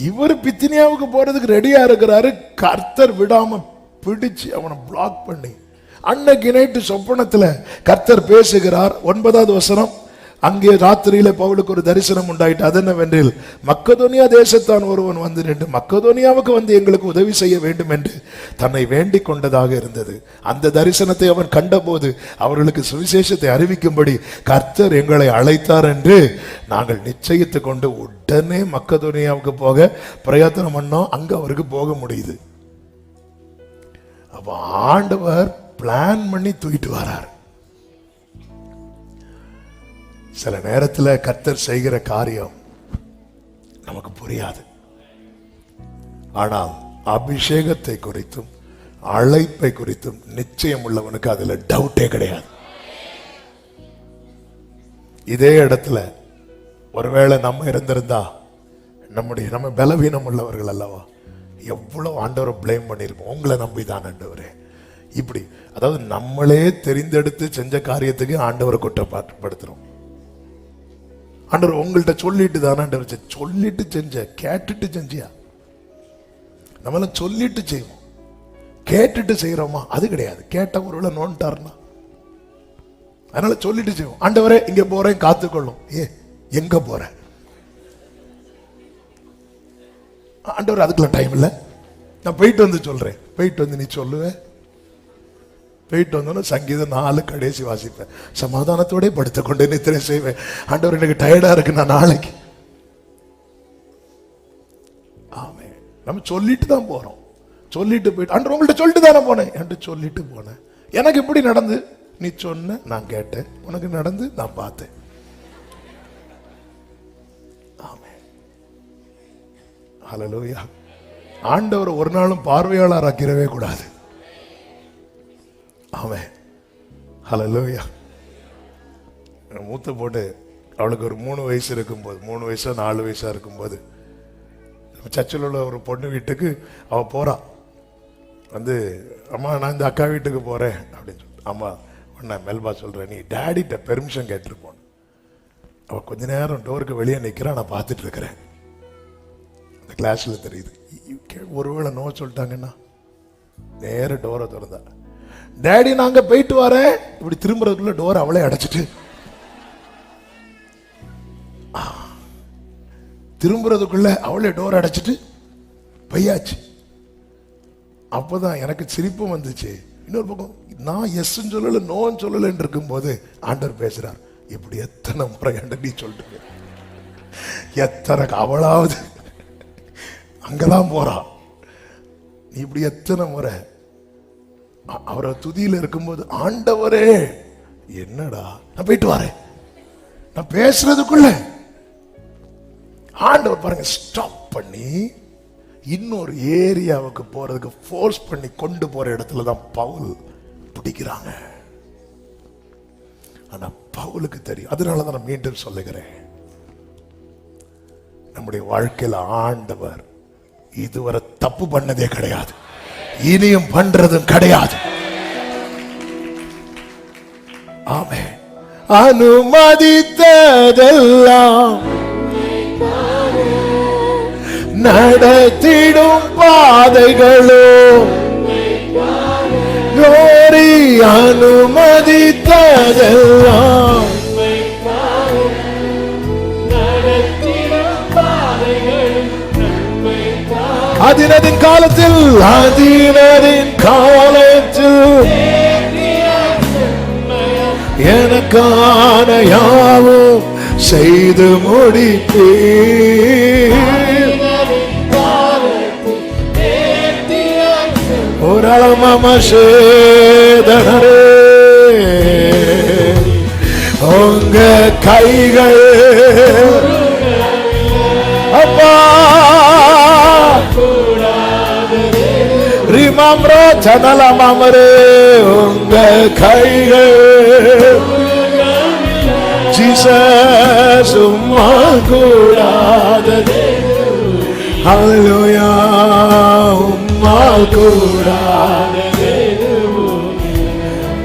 இவர் பித்தினியாவுக்கு போறதுக்கு ரெடியா இருக்கிறாரு. கர்த்தர் விடாம பிடிச்சு அவனை பிளாக் பண்ணி, அன்னைக்கு நைட்டு சொப்பனத்துல கர்த்தர் பேசுகிறார். 9வது வசனம், அங்கே ராத்திரியில பவுலுக்கு ஒரு தரிசனம் உண்டாயிட்டு, அது என்னவென்றில், மக்கதோனியா தேசத்தான் ஒருவன் வந்து நின்று மக்கதோனியாவுக்கு வந்து எங்களுக்கு உதவி செய்ய வேண்டும் என்று தன்னை வேண்டிக் கொண்டதாக இருந்தது. அந்த தரிசனத்தை அவன் கண்டபோது அவர்களுக்கு சுவிசேஷத்தை அறிவிக்கும்படி கர்த்தர் எங்களை அழைத்தார் என்று நாங்கள் நிச்சயித்துக் கொண்டு உடனே மக்கதோனியாவுக்கு போக பிரயத்தனம் பண்ணோம். அங்க அவருக்கு போக முடியுது. அப்ப ஆண்டவர் பிளான் பண்ணி தூக்கிட்டு வரார். சில நேரத்தில் கர்த்தர் செய்கிற காரியம் நமக்கு புரியாது. ஆனால் அபிஷேகத்தை குறித்தும் அழைப்பை குறித்தும் நிச்சயம் உள்ளவனுக்கு அதுல டவுட்டே கிடையாது. இதே இடத்துல ஒருவேளை நம்ம இருந்திருந்தா, நம்ம பலவீனம் உள்ளவர்கள் அல்லவா, எவ்வளவு ஆண்டவரை பிளேம் பண்ணிருப்போம். உங்களை நம்பிதான் ஆண்டவரே இப்படி, அதாவது நம்மளே தெரிந்தெடுத்து செஞ்ச காரியத்துக்கு ஆண்டவரை குற்றப்படுத்துறோம். ஆண்டவர் உங்கள்கிட்ட சொல்லிட்டு தானே ஆண்டவர், சொல்லிட்டு செஞ்ச, கேட்டுட்டு செஞ்சியா? நம்மள சொல்லிட்டு செய்வோம், கேட்டுட்டு செய்யறோமா? அது கிடையாது. கேட்ட ஒருவேளை நோண்டாருன்னா, அதனால சொல்லிட்டு செய்வோம். ஆண்டவரே இங்க போறேன் காத்துக்கொள்ளும். எங்க போற ஆண்டவர்? அதுக்கெல்லாம் டைம் இல்லை, நான் போயிட்டு வந்து சொல்றேன். போயிட்டு வந்து நீ சொல்லுவேன். போயிட்டு வந்தோன்னு சங்கீதம் 4 கடைசி வாசிப்பேன். சமாதானத்தோட படுத்துக்கொண்டே நித்திரை செய்வேன். ஆண்டவர் எனக்கு டயர்டா இருக்கு, நான் நாளைக்கு. ஆமே, நம்ம சொல்லிட்டு தான் போறோம். சொல்லிட்டு போயிட்டு, ஆண்டவர் உங்கள்கிட்ட சொல்லிட்டு தானே போனேன் என்று சொல்லிட்டு போனேன். எனக்கு இப்படி நடந்து, நீ சொன்ன, நான் கேட்டேன், உனக்கு நடந்து நான் பார்த்தேன். ஆமே, ஹல்லேலூயா. ஆண்டவர் ஒரு நாளும் பார்வையாளர் ஆக்கிடவே கூடாது. ஆமென், ஹல்லேலூயா. மூத்த போட்டு அவளுக்கு ஒரு 3 வயசு இருக்கும்போது, 3 வயசா 4 வயசா இருக்கும்போது, சர்ச்சில் உள்ள ஒரு பொண்ணு வீட்டுக்கு அவ போறா. வந்து, அம்மா நான் இந்த அக்கா வீட்டுக்கு போறேன் அப்படின்னு சொல்லிட்டு, அம்மா நான் மெல்பா சொல்றேன், நீ டேடிட்ட பெர்மிஷன் கேட்டிருப்போம். அவ கொஞ்ச நேரம் டோருக்கு வெளியே நிற்கிறா, நான் பார்த்துட்டு இருக்கிறேன். அந்த கிளாஸ்ல தெரியுது. ஒருவேளை நோ சொல்லிட்டாங்கன்னா நேர டோரை திறந்தா, டேடி நாங்க போயிட்டு வரேன், இப்படி திரும்புறதுக்குள்ள டோர் அவளே அடைச்சிட்டு, திரும்புறதுக்குள்ள அவளே டோர் அடைச்சிட்டு பையாச்சு. அப்பதான் எனக்கு சிரிப்பும் வந்துச்சு. இன்னொரு பக்கம் நான் எஸ் சொல்லல நோன்னு சொல்லலன்னு இருக்கும்போது ஆண்டவர் பேசுறார், இப்படி எத்தனை முறை நீ சொல்லிட்டு எத்தனை அவளாவது அங்கதான் போறா, நீ இப்படி எத்தனை முறை அவரை துதியில இருக்கும்போது ஆண்டவரே என்னடா நான் போயிட்டு வரேன், நான் பேசுறதுக்குள்ள ஆண்டவர் பாருங்க ஸ்டாப் பண்ணி இன்னொரு ஏரியாவுக்கு போறதுக்கு ஃபோர்ஸ் பண்ணி கொண்டு போற இடத்துல தான் பவுல் பிடிக்கிறாங்க. ஆனா பவுலுக்கு தெரியும். அதனாலதான் நான் மீண்டும் சொல்லுகிறேன், நம்முடைய வாழ்க்கையில ஆண்டவர் இதுவரை தப்பு பண்ணதே கிடையாது, இனியும் பண்றதும் கிடையாது. ஆமென். அனுமதித்ததெல்லாம் நடத்திடும் பாதைகளோ கோரி அனுமதித்ததெல்லாம் அதினதின் காலத்தில் எனக்கான யாவும் செய்து முடிப்பீர். உங்க கைகள் அப்பா ரிமம்ரோ சனலமரே, உங்க கைகள் ஜீசஸ் உம்மா கூடாததே. ஹல்லேலூயா, உம்மா கூடாததே.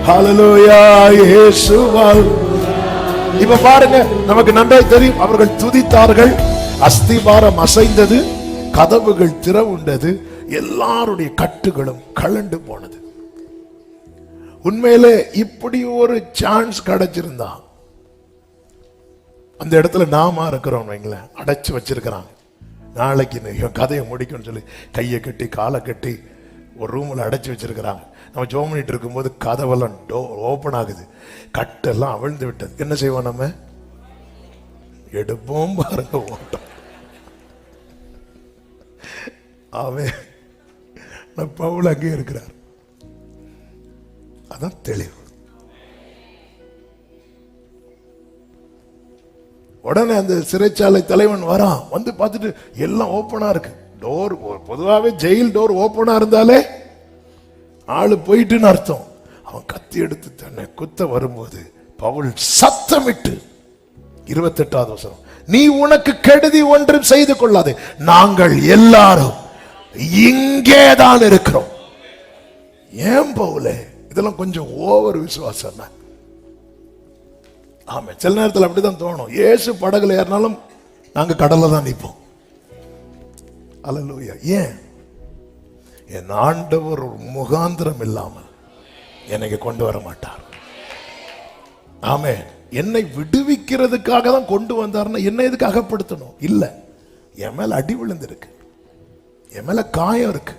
ஹல்லேலூயா, இயேசுவால். இப்ப பாருங்க, நமக்கு நன்றாய் தெரியும், அவர்கள் துதித்தார்கள், அஸ்திபாரம் அசைந்தது, கதவுகள் திறவுண்டது, எல்லாருடைய கட்டுகளும் கலண்டு போனது. உண்மையிலே இப்படி ஒரு சான்ஸ் கிடைச்சிருந்தா அந்த இடத்துல நாம இருக்கிறோம் வைங்களேன், அடைச்சு வச்சிருக்கிறாங்க, நாளைக்கு கதையை முடிக்கும்னு சொல்லி கையை கட்டி காலை கட்டி ஒரு ரூம்ல அடைச்சு வச்சிருக்கிறாங்க. நம்ம ஜோம் பண்ணிட்டு இருக்கும்போது கதவெல்லாம் ஓப்பன் ஆகுது, கட்டெல்லாம் அவிழ்ந்து விட்டது. என்ன செய்வோம், நம்ம எடுப்போம் பாருங்க, ஓட்டம். அவன் பவுல் அங்கே இருக்கிறார், அதான் தெளிவு. உடனே அந்த சிறைச்சாலை தலைவன் வரான், வந்து பார்த்துட்டு எல்லாம் ஓப்பனா இருக்கு, டோர். பொதுவாகவே ஜெயில் டோர் ஓப்பனா இருந்தாலே ஆளு போயிட்டுன்னு அர்த்தம். அவன் கத்தி எடுத்து தன்னை குத்த வரும்போது பவுல் சத்தமிட்டு 28வது வசனம், நீ உனக்கு கெடுதி ஒன்றும் செய்து கொள்ளாதே, நாங்கள் எல்லாரும் இங்கேதான் இருக்கிறோம். ஏன் பவுலே, இதெல்லாம் கொஞ்சம் ஓவர் விசுவாசம் தான். ஆமா, சில நேரத்தில் அப்படிதான் தோணும். இயேசு படகுல ஏறினாலும் நாங்க கடல்ல தான் நிற்போம். அல்லேலூயா. ஏன்? என் ஆண்டவர் ஒரு முகாந்திரம் இல்லாமல் என்னை கொண்டு வர மாட்டார். ஆமென். என்னை விடுவிக்கிறதுக்காக தான் கொண்டு வந்தார்னா என்ன எதுக்கு அகப்படுத்தணும்? இல்ல, என் மேல அடி விழுந்திருக்கு, என் மேல காயம் இருக்கு,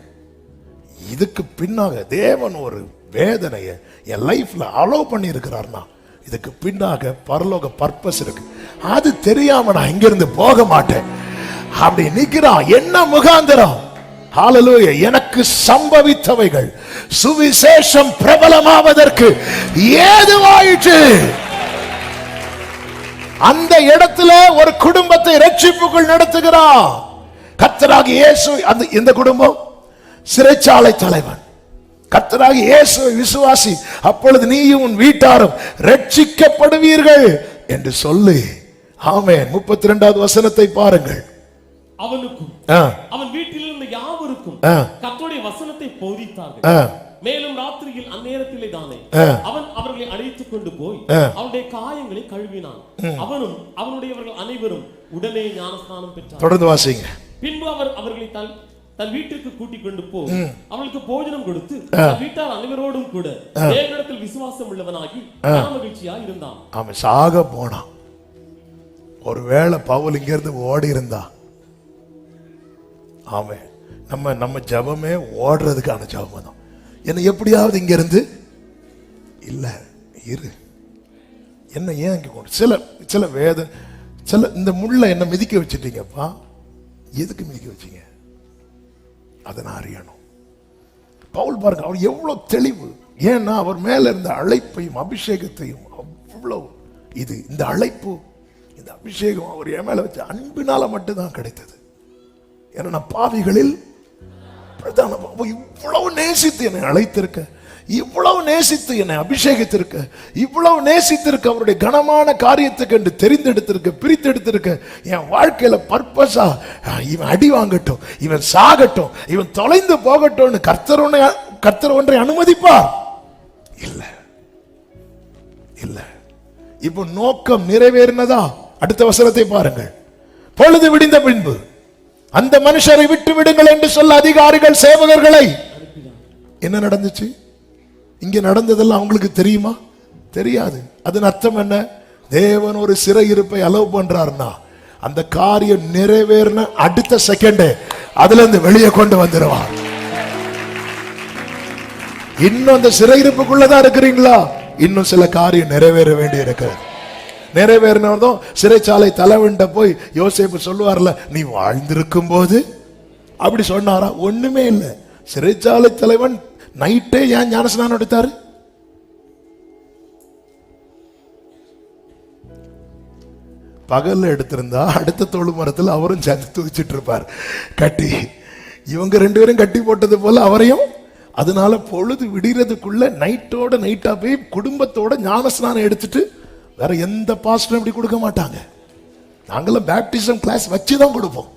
இதுக்கு பின்னாக தேவன் ஒரு வேதனையை என் லைஃப்ல அலோவ் பண்ணி இருக்கிறார்னா இதுக்கு பின்னாக பரலோக பர்பஸ் இருக்கு. அது தெரியாம நான் இங்கிருந்து போக மாட்டேன். அப்படி நிக்கிறான். என்ன முகாந்திரம்? ஹல்லேலூயா. எனக்கு சம்பவித்தவைகள் சுவிசேஷம் பிரபலமாவதற்கு ஏதுவாயிற்று. அந்த இடத்துல ஒரு குடும்பத்தை ரட்சிப்புக்குள் நடத்துகிறான் கர்த்தராகிய இயேசு. அந்த இந்த குடும்பம் சிறைச்சாலை தலைவன். கர்த்தராகிய இயேசுவை விசுவாசி, அப்பொழுது நீயும் உன் வீட்டாரும் ரட்சிக்கப்படுவீர்கள் என்று சொல்லி. ஆமென். 32வது வசனத்தை பாருங்கள். அவனுக்கும் அவன் வீட்டில் இருந்த யாவருக்கும் கர்த்தருடைய வசனத்தை போதித்தார்கள். மேலும் ராத்திரியில் அந்நேரத்திலே தானே அவன் அவர்களை அழைத்துக் கொண்டு போய் அவருடைய காயங்களை கழுவினான். அவனும் அவனுடையவர்கள் அனைவரும் உடனே ஞானஸ்நானம் பெற்றார். தொடர்ந்து வாசிங்க. பின்பு அவர் அவர்களை தன் வீட்டிற்கு கூட்டிக் கொண்டு போய் அவளுக்கு போஜனம் கொடுத்து வீட்டார் அனைவரோடும் கூட தேவனிடத்தில் விசுவாசம் உள்ளவனாகி மகிழ்ச்சியா இருந்தான். அவன் சாக போனான். ஒருவேளை பவுல் இங்கிருந்து ஓடி இருந்தா, ஆமென், நம்ம ஜபமே ஓடுறதுக்கான ஜபம் தான். என்ன எப்படியாவது இங்க இருந்து இல்ல இரு, என்ன ஏன் இங்க கொண்டு சில வேத சில இந்த முள்ள என்ன மிதிக்க வச்சிட்டீங்கப்பா, எதுக்கு மிதிக்க வச்சீங்க? அதை நான் அறியணும். பவுல் பாருங்க, அவர் எவ்வளவு தெளிவு. ஏன்னா அவர் மேல இருந்த அழைப்பையும் அபிஷேகத்தையும் அவ்வளவு இந்த அழைப்பு இந்த அபிஷேகம் அவர் என் மேல வச்ச அன்பினால மட்டும்தான் கிடைத்தது. ஏன்னா நான் பாவிகளில் பிரதான, இவ்வளவு நேசித்து என்னை அழைத்திருக்க, இவ்வளவு நேசித்து என்னை அபிஷேகித்திருக்க, இவ்வளவு நேசித்திருக்க, அவருடைய கனமான காரியத்துக்கு என்று தெரிந்தெடுத்திருக்க, பிரித்தெடுத்திருக்க, என் வாழ்க்கையில பர்பஸா இவன் அடி வாங்கட்டும், இவன் சாகட்டும், இவன் தொலைந்து போகட்டும் கர்த்தர் ஒன்றை அனுமதிப்பார்? இல்ல இல்ல. இப்போ நோக்கம் நிறைவேறினதா? அடுத்த வசனத்தை பாருங்கள். பொழுது விடிந்த பின்பு அந்த மனுஷரை விட்டு விடுங்கள் என்று சொல்ல அதிகாரிகள் சேவகர்களை. என்ன நடந்துச்சு இங்க? நடந்ததெல்லாம் அவங்களுக்கு தெரியுமா? தெரியாது. அதன் அர்த்தம் என்ன? தேவன் ஒரு சிறையிருப்பை அலோவ் பண்றாருன்னா அந்த காரியம் நிறைவேறின அடுத்த செகண்டே அதுல இருந்து வெளியே கொண்டு வந்துடுவார். இன்னும் அந்த சிறையிருப்புக்குள்ளதான் இருக்கிறீங்களா? இன்னும் சில காரியம் நிறைவேற வேண்டி இருக்கு. நிறைவேறினதும் சிறைச்சாலை தலைவன்ட்ட போய் யோசேப்பு சொல்லுவார்ல, நீ வாழ்ந்திருக்கும் போது அப்படி சொன்னாரா? ஒண்ணுமே இல்லை. சிறைச்சாலை தலைவன் நைட்டே ஏன் ஞானஸ்நானம் எடுத்தாரு? பகல்ல எடுத்திருந்தா அடுத்த தோழு மரத்தில் அவரும் சேர்ந்து துதிச்சிட்டு இருப்பார் கட்டி. இவங்க ரெண்டு பேரும் கட்டி போட்டது போல அவரையும். அதனால பொழுது விடுறதுக்குள்ள நைட்டோட நைட்டா போய் குடும்பத்தோட ஞானஸ்நானம் எடுத்துட்டு, வேற எந்த பாஸ்டரும் இப்படி கொடுக்க மாட்டாங்க. நாங்களாம் பேப்டிசம் கிளாஸ் வச்சுதான் கொடுப்போம்.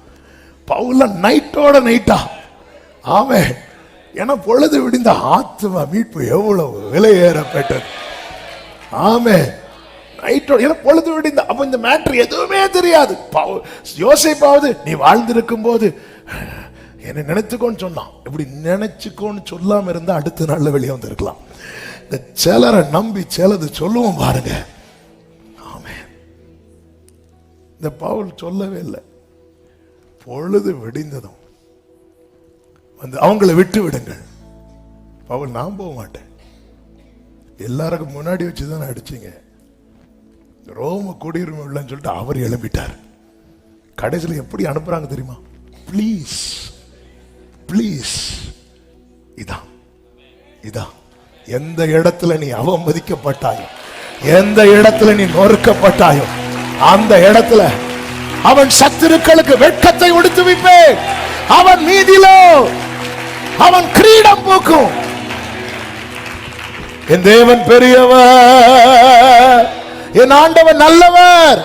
பவுல நைட்டோட நைட்டா. ஆமே. ஏன்னா பொழுது விடிந்த ஆத்மா மீட்பு எவ்வளவு விலையேறப்பட்டது. ஆமே. நைட்டோட, ஏன்னா பொழுது விடிந்த. அப்ப இந்த மேட்டர் எதுவுமே தெரியாது. யோசேப்பாவது நீ வாழ்ந்திருக்கும் போது என்னை நினைச்சுக்கோன்னு சொன்னான். இப்படி நினைச்சுக்கோன்னு சொல்லாம இருந்தா அடுத்த நாள்ல வெளியே வந்திருக்கலாம். இந்த சிலரை நம்பி சிலது சொல்லுவோம் பாருங்க. ஆமே. இந்த பவுல் சொல்லவே இல்லை. பொழுது விடிந்ததும் வந்து அவங்களை விட்டு விடுங்கள். பவுல், நான் போக மாட்டேன், எல்லாருக்கும் முன்னாடி வச்சுதான் அடிச்சீங்க, ரோம குடியுரிமை இல்லைன்னு சொல்லிட்டு அவர் எழுப்பிட்டார். கடைசியில் எப்படி அனுப்புறாங்க தெரியுமா? Please please. இதான் இதான் எந்த இடத்துல நீ அவமதிக்கப்பட்டாயோ, எந்த இடத்துல நீ நொறுக்கப்பட்டாயோ, அந்த இடத்துல அவன் சத்துருக்களுக்கு வெட்கத்தை உடுத்து வைப்பேன். அவன் மீதிலோ அவன் கிரீடம் பூக்கும். என் தேவன் பெரியவர், என் ஆண்டவன் நல்லவர்.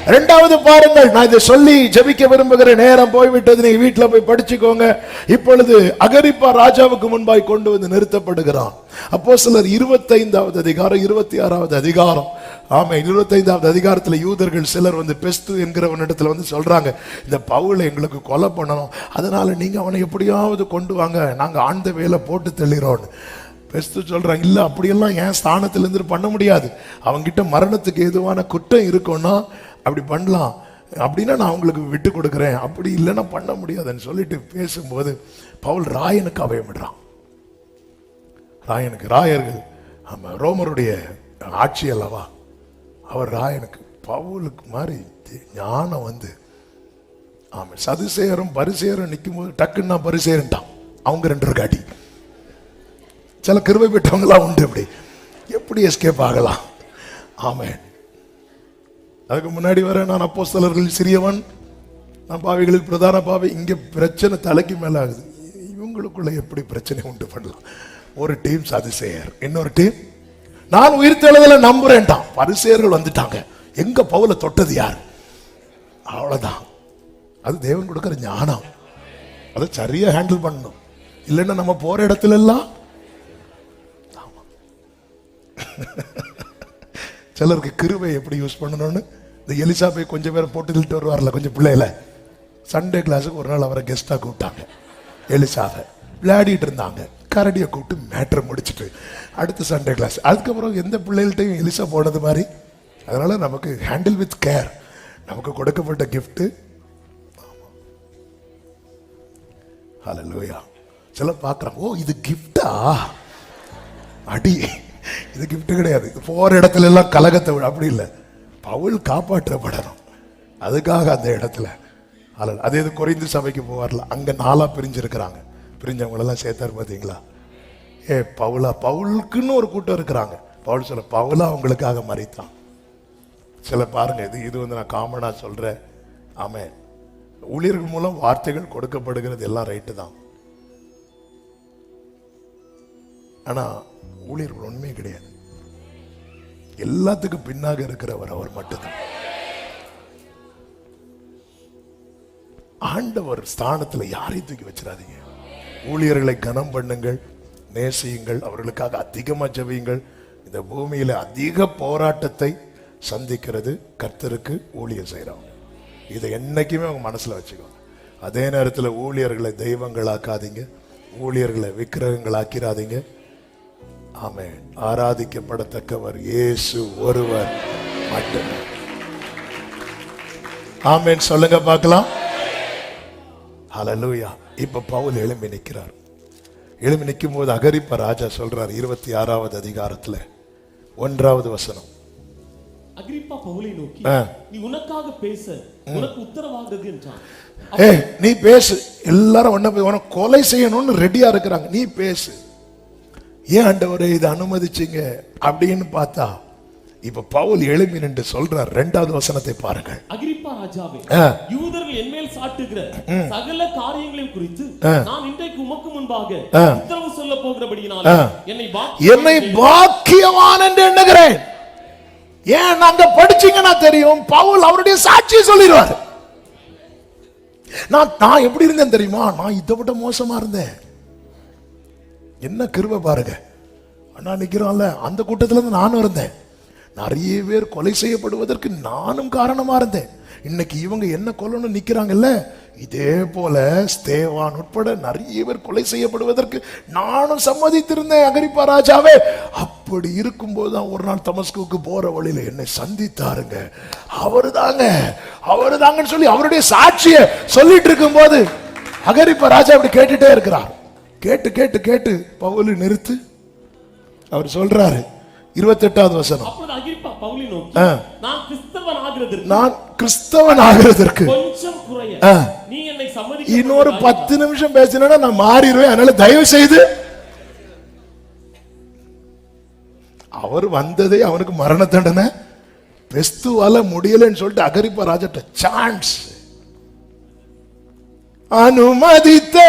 இரண்டாவது பாருங்கள், நான் இதை சொல்லி ஜெபிக்க விரும்புகிற நேரம் போய்விட்டது. நீங்க வீட்டில் போய் படிச்சுக்கோங்க. இப்பொழுது அகிரிப்பா ராஜாவுக்கு முன்பாய் கொண்டு வந்து நிறுத்தப்படுகிறான். அப்போஸ்தலர் 25வது அதிகாரம் 26வது அதிகாரம். ஆமா, 25வது அதிகாரத்தில் யூதர்கள் சிலர் வந்து பெஸ்து என்கிறவனிடத்துல வந்து சொல்றாங்க, இந்த பவுலை எங்களுக்கு கொலை பண்ணணும், அதனால நீங்க அவனை எப்படியாவது கொண்டு வாங்க, நாங்க ஆண்ட வேலை போட்டு தெளிறோம். பெஸ்து சொல்றாங்க, இல்ல அப்படியெல்லாம் என் ஸ்தானத்திலிருந்து பண்ண முடியாது, அவங்கிட்ட மரணத்துக்கு ஏதுவான குற்றம் இருக்கும்னா அப்படி பண்ணலாம், அப்படின்னா நான் அவங்களுக்கு விட்டு கொடுக்குறேன், அப்படி இல்லைன்னா பண்ண முடியாதுன்னு சொல்லிட்டு பேசும்போது பவுல் ராயனுக்கு அபயமிடுறான். ராயனுக்கு, ராயர்கள் ஆமா ரோமருடைய ஆட்சி அல்லவா, அவர் ராயனுக்கு பவுலுக்கு மாதிரி ஞானம் வந்து, ஆமா சதுசேரும் பரிசேரும் நிற்கும் போது டக்குன்னு நான் பரிசேரன்ட்டான். அவங்க ரெண்டு காட்டி சில கிருபை பெற்றவங்களாம் உண்டு, இப்படி எப்படி எஸ்கேப் ஆகலாம். ஆமென். அதுக்கு முன்னாடி வர நான் அப்போஸ்தலர்கள் சிறியவன், நான் பாவிகளில் பிரதான பாவி. இங்க பிரச்சனை தலைக்கு மேல ஆகுது. இவங்களுக்குள்ள எப்படி பிரச்சனை உண்டு பண்ணலாம்? ஒரு டீம் சதுசேயர், இன்னொரு டீம் நான் உயிர்த்தெழுதல நம்புறேன்ட்டான். பரிசேயர்கள் வந்துட்டாங்க, எங்க பவுல தொட்டது யார்? அவ்வளவுதான். அது தேவன் கொடுக்கிற ஞானம், அதை சரியா ஹேண்டில் பண்ணணும். இல்லைன்னா நம்ம போற இடத்துல எல்லாம் சிலருக்கு கிருபை எப்படி யூஸ் பண்ணணும்னு இந்த எலிசா போய் கொஞ்சம் பேரை போட்டு தள்ளிட்டு வருவார்ல, கொஞ்சம் பிள்ளையில சண்டே கிளாஸுக்கு ஒரு நாள் அவரை கெஸ்டா கூப்பிட்டாங்க. எலிசாவை விளையாடிட்டு இருந்தாங்க, கரடியை கூப்பிட்டு மேட்ரை முடிச்சுட்டு அடுத்த சண்டே கிளாஸ். அதுக்கப்புறம் எந்த பிள்ளைகள்கிட்டையும் எலிசா போனது மாதிரி. அதனால நமக்கு ஹேண்டில் வித் கேர், நமக்கு கொடுக்கப்பட்ட கிஃப்ட். ஹல்லேலூயா. சில பார்க்குறாங்க, ஓ இது கிஃப்டா, அடி இது கிஃப்ட் கிடையாது, போற இடத்துல எல்லாம் கலகத்தை அப்படி இல்லை. பவுல் காப்பாற்றப்படணும், அதுக்காக அந்த இடத்துல. அதே இது கொரிந்து சபைக்கு போவார்ல, அங்க 4 பிரிஞ்சிருக்கிறாங்க, பிரிஞ்சவங்களெல்லாம் சேர்த்தாரு பார்த்தீங்களா. பவுலுக்குன்னு ஒரு கூட்டம் இருக்கிறாங்க. பவுல் சொல்ல, பவுலா அவங்களுக்காக மறித்தான். சில பாருங்க, இது வந்து நான் காமனா சொல்றேன். ஆமென். ஊழியர்கள் மூலம் வார்த்தைகள் கொடுக்கப்படுகிறது எல்லாம் ரைட்டு தான். ஆனா ஊழியர்கள் உண்மையே கிடையாது. எல்லாத்துக்கும் பின்னாக இருக்கிறவர் அவர் மட்டும்தான். ஆண்டவர் ஸ்தானத்துல யாரையும் தூக்கி வச்சிடாதீங்க. ஊழியர்களை கனம் பண்ணுங்கள், நேசியுங்கள், அவர்களுக்காக அதிகமா ஜெபியுங்கள். இந்த பூமியில அதிக போராட்டத்தை சந்திக்கிறது கர்த்தருக்கு ஊழியர் செய்யறவங்க. இதை என்னைக்குமே அவங்க மனசுல வச்சுக்கோங்க. அதே நேரத்தில் ஊழியர்களை தெய்வங்களாக்காதீங்க, ஊழியர்களை விக்கிரகங்களாக்கிறாதீங்க. ஆமென். ஆராதிக்கப்படத்தக்கவர் இயேசு ஒருவர் மட்டுமே. ஆமென் சொல்லுங்க பார்க்கலாம். ஹல்லேலூயா. இப்ப பவுல் எழும்பி நிற்கிறார். எழும்பி நிற்கும் போது அகரிப்பா ராஜா சொல்றார் 26வது அதிகாரத்துல 1வது வசனம். அகிரிப்பா பவுலை நோக்கி, நீ உனக்காக பேச உனக்கு உத்தரவாகிறது என்றான். நீ பேசு, எல்லாரும் ஒண்ணு போய் உனக்கு கொலை செய்யணும்னு ரெடியா இருக்கிறாங்க, நீ பேசு. ஏன் ஆண்டவரே இதை அனுமதிச்சீங்க அப்படின்னு பார்த்தா, இப்ப பவுல் எழும்பி நின்று சொல்றார். 2வது வசனத்தை பாருங்கள். அகிரிப்பா ராஜாவே, யூதர்கள் என்மேல் சாட்டுகிற சகல காரியங்களையும் குறித்து நான் இன்றைக்கு உமக்கு முன்பாக உத்தரவு சொல்ல போகிறபடியினால் என்னை பாக்கியவான் என்று எண்ணுகிறேன். ஏன் நாங்க படிச்சீங்கன்னா தெரியும், பவுல் அவருடைய சாட்சியை சொல்லிடுவார். நான் எப்படி இருந்தேன் தெரியுமா, நான் இதை விட மோசமா இருந்தேன். என்ன கிருபை பாருங்க. அண்ணா நிக்கிறோம்ல, அந்த கூட்டத்துல இருந்து நானும் இருந்தேன். நிறைய பேர் கொலை செய்யப்படுவதற்கு நானும் காரணமா இருந்தேன். இன்னைக்கு இவங்க என்ன கொல்லணும் நிக்கிறாங்கல்ல, இதே போல ஸ்தேவான் உட்பட நிறைய பேர் கொலை செய்யப்படுவதற்கு நானும் சம்மதித்திருந்தேன் அகிரிப்பா ராஜாவே. அப்படி இருக்கும் போதுதான் ஒரு நாள் தமஸ்குக்கு போற வழியில என்னை சந்தித்தாருங்க. அவருதாங்கன்னு சொல்லி அவருடைய சாட்சியை சொல்லிட்டு இருக்கும் போது அகிரிப்பா ராஜா அப்படி கேட்டுட்டே இருக்கிறார். கேட்டு கேட்டு கேட்டு பவுல் நிறுத்து, அவர் சொல்றாரு 28வது வசனம். அப்பொழுது அகிரிப்பா பவுலை நோக்கி, நான் கிறிஸ்தவன் ஆகிறதற்கு கொஞ்சம் குறைய நீ என்னை சம்மதிக்க, இன்னொரு 10 நிமிஷம் பேசினா நான் மாறிடுவேன், அதனால தயவு செய்து. அவர் வந்ததே அவனுக்கு மரண தண்டனை, பெஸ்துவால முடியலன்னு சொல்லிட்டு அகிரிப்பா ராஜாட்ட சான்ஸ் அனுமதித்ததெல்லாம்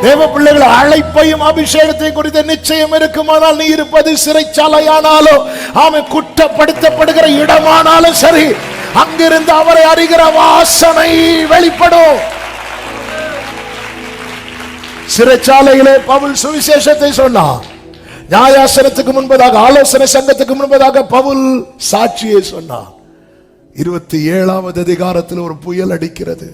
தேவ பிள்ளைகள் அழைப்பையும் அபிஷேகத்தையும் குறித்த நிச்சயம் இருக்குமானால், நீ இருப்பது சிறைச்சாலையானாலும் அவன் குற்றப்படுத்தப்படுகிற இடமானாலும் சரி, அங்கிருந்து அவரை அறிகிற வாசனை வெளிப்படும். சிறைச்சாலையிலே பவுல் சுவிசேஷத்தை சொன்னார். நியாயாசனத்துக்கு முன்பதாக, ஆலோசனை சங்கத்துக்கு முன்பதாக பவுல் சாட்சியை சொன்னார். 27வது அதிகாரத்தில் ஒரு புயல் அடிக்கிறது.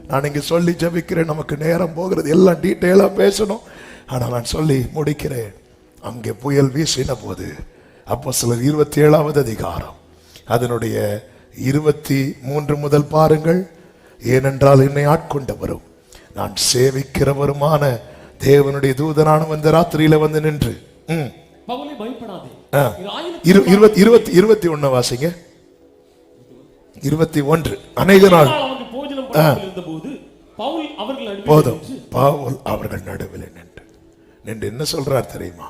நான் இங்க சொல்லி ஜெபிக்கிறேன், நமக்கு நேரம் போகிறது, எல்லாம் டீட்டெயிலா பேசணும். ஆனா நான் சொல்லி முடிக்கிறேன். அங்கே புயல் வீசின போது அப்போஸ்தலர் 27வது அதிகாரம் அதனுடைய 23 முதல் பாருங்கள். ஏனென்றால் என்னை ஆட்கொண்டவரும் நான் சேவிக்கிறவருமான தேவனுடைய தூதனானவன் இந்த ராத்திரியில வந்து நின்று பவுலே பயப்படாதே. 21 வாசிங்க. 21 அநேக நாள் போதும் பவுல் அவர்கள் நடுவில் நின்று என்ன சொல்றார் தெரியுமா?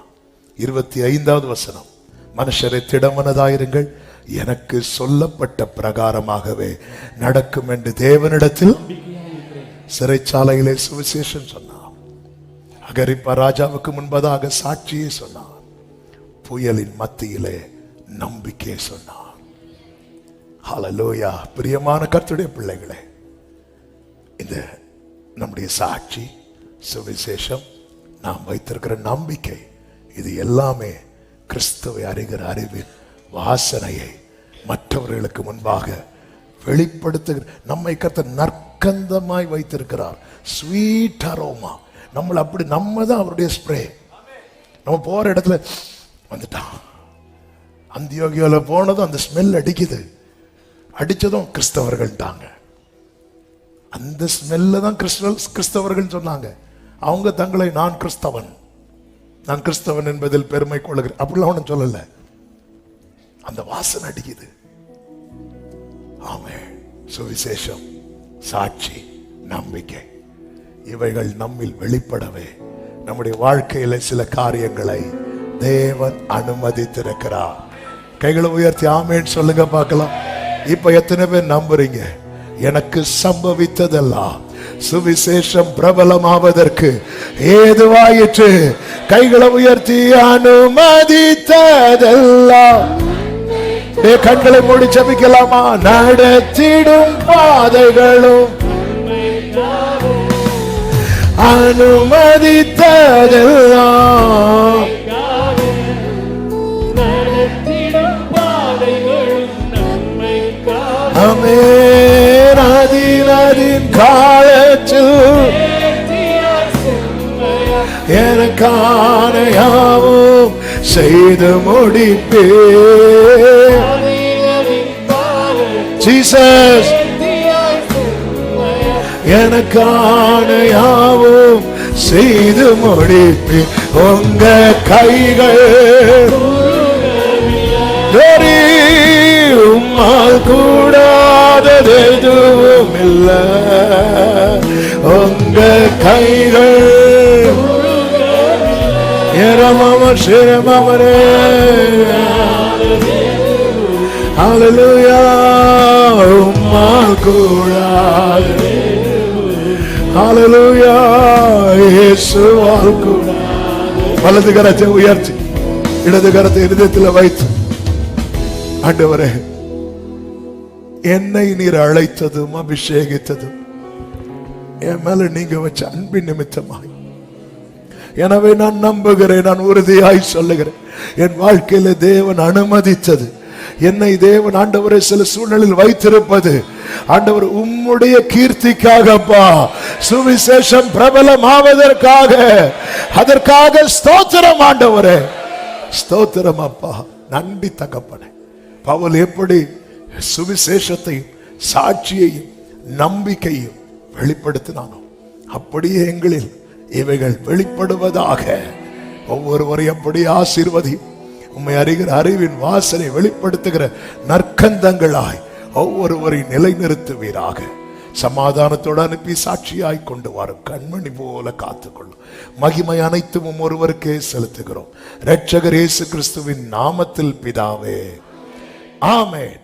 25வது வசனம். மனுஷரை திடமனதாயிருங்கள், எனக்கு சொல்லப்பட்ட பிரகாரமாகவே நடக்கும் என்று தேவனிடத்தில் சிறைச்சாலையிலே சுவிசேஷம் சொன்னார். அகிரிப்பா ராஜாவுக்கு முன்பதாக சாட்சியை சொன்னார். புயலின் மத்தியிலே நம்பிக்கையை சொன்னார். ஹல்லேலூயா. பிரியமான கர்த்தருடைய பிள்ளைகளே, இந்த நம்முடைய சாட்சி, சுவிசேஷம், நாம் வைத்திருக்கிற நம்பிக்கை, இது எல்லாமே கிறிஸ்துவை அறிகிற அறிவின் வாசனையை மற்றவர்களுக்கு முன்பாக வெளிப்படுத்துகிற, நம்மை கர்த்தர் நற்கந்தமாய் வைத்திருக்கிறார். Sweet aroma. நம்மளை அப்படி, நம்ம தான் அவருடைய ஸ்ப்ரே. நம்ம போற இடத்துல வந்துட்டான், அந்தியோகியால போனதும் அந்த ஸ்மெல் அடிக்குது. அடிச்சதும் கிறிஸ்தவர்கள்ட்டாங்க. அந்த ஸ்மெல்ல தான் கிறிஸ்தவர்கள் சொன்னாங்க. அவங்க தங்களை நான் கிறிஸ்தவன் என்பதில் பெருமை கொள்கிறேன் அப்படிலாம் ஒன்றும் சொல்லல. அந்த வாசனை அடிக்குது. ஆமென். சுவிசேஷம், சாட்சி, நம்பிக்கை இவைகள் நம்மில் வெளிப்படவே நம்முடைய வாழ்க்கையில சில காரியங்களை தேவன் அனுமதித்திருக்கிறார். கைகளை உயர்த்தி ஆமென் சொல்லுங்க பார்க்கலாம். இப்ப எத்தனை பேர் நம்புறீங்க? எனக்கு சம்பவித்ததெல்லாம் சுவிசேஷம் பிரபலமாவதற்கு ஏதுவாயிற்று. கைகளை உயர்த்தி அனுமதித்ததெல்லாம். கண்களை மூடி ஜெபிக்கலாமா? நடத்திடும் பாதைகளும் அனுமதித்ததெல்லாம் ஆமென். அதின் காலத்தில் எனக்கான யாவும் செய்து முடிப்பே. ஜீசஸ் எனக்கான யாவும் செய்து முடிப்பே. உங்க கைகள் உம்மால் கூடாதது எதுவும் இல்ல. உங்க கைகள் ஏறமாமர் சிரமரே. ஹல்லேலூயா. உம்மால் கூடாதது. ஹல்லேலூயா. இயேசுவால் கூடாதது. வலது கரத்தை உயர்த்தி இடது கரத்தை இருதயத்தில் வைத்து, ஆண்டவரே என்னை நீர் அழைத்ததும் அபிஷேகித்ததும் என் மேல நீங்க வச்ச அன்பின் நிமித்தமாய், எனவே நான் நம்புகிறேன், நான் உறுதியாய் சொல்லுகிறேன், என் வாழ்க்கையில தேவன் அனுமதித்தது, என்னை தேவன் ஆண்டவரை சில சூழ்நிலையில் வைத்திருப்பது ஆண்டவர் உம்முடைய கீர்த்திக்காகப்பா, சுவிசேஷம் பிரபலமாவதற்காக, அதற்காக ஸ்தோத்திரம் ஆண்டவரே, ஸ்தோத்திரம் அப்பா, நன்றி தகப்பனே. பவுல் எப்படி சுவிசேஷத்தையும் சாட்சியையும் நம்பிக்கையும் வெளிப்படுத்தினானோ அப்படியே எங்களில் இவைகள் வெளிப்படுவதாக. ஒவ்வொருவரையும் அப்படி ஆசீர்வதியும். உம்மை அறிகிற அறிவின் வாசனை வெளிப்படுத்துகிற நற்கந்தங்களாய் ஒவ்வொருவரையும் நிலைநிறுத்துவீராக. சமாதானத்தோடு அனுப்பி சாட்சியாய் கொண்டு வரும் கண்மணி போல காத்துக்கொள்ளும். மகிமை அனைத்தும் ஒருவருக்கே செலுத்துகிறோம் இரட்சகர் இயேசு கிறிஸ்துவின் நாமத்தில் பிதாவே, ஆமென்.